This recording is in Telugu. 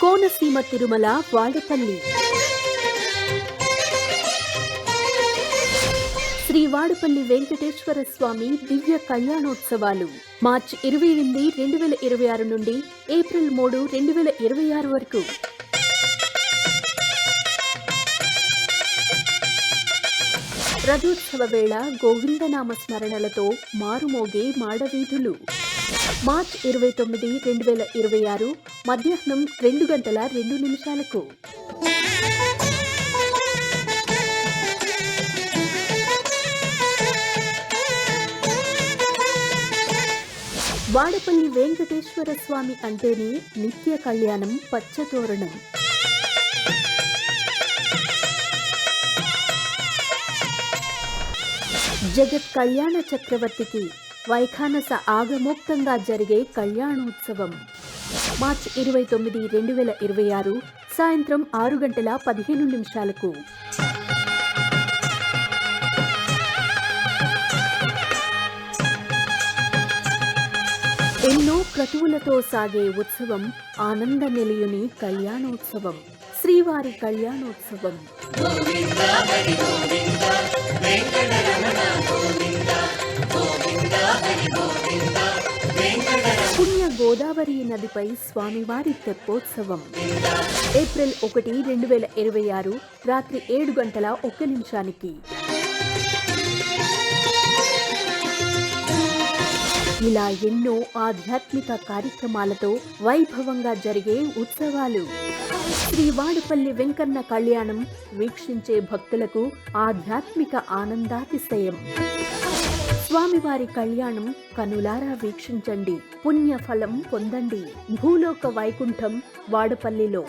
కోనసీమ తిరుమల వాడపల్లి. శ్రీ వాడపల్లి వెంకటేశ్వర స్వామి దివ్య కళ్యాణోత్సవాలు మార్చి 28, 2026 నుండి ఏప్రిల్ 3, 2026 వరకు. రథోత్సవ వేళ గోవిందనామ స్మరణలతో మారుమోగే మాడవీధులు. మార్చి 29, 2026 మధ్యాహ్నం 2:02 వాడపల్లి వెంకటేశ్వర స్వామి అంటేనే నిత్య కళ్యాణం, పచ్చతోరణం. జగత్ కళ్యాణ చక్రవర్తికి వైఖానస ఆగమోక్తంగా జరిగే కళ్యాణోత్సవం. మార్చి 29, 2026 సాయంత్రం 6:15. ఎన్నో క్రతువులతో సాగే ఉత్సవం ఆనంద నిలయుని కళ్యాణోత్సవం, శ్రీవారి కళ్యాణోత్సవం. పుణ్య గోదావరి నదిపై స్వామివారి తెప్పోత్సవం. ఏప్రిల్ 1, 2026 రాత్రి 7:01. ఇలా ఎన్నో ఆధ్యాత్మిక కార్యక్రమాలతో వైభవంగా జరిగే ఉత్సవాలు. శ్రీ వాడపల్లి వెంకన్న కళ్యాణం వీక్షించే భక్తులకు ఆధ్యాత్మిక ఆనందాతిశయం. స్వామివారి కళ్యాణం కనులారా వీక్షించండి, పుణ్యఫలం పొందండి. భూలోక వైకుంఠం వాడపల్లిలో.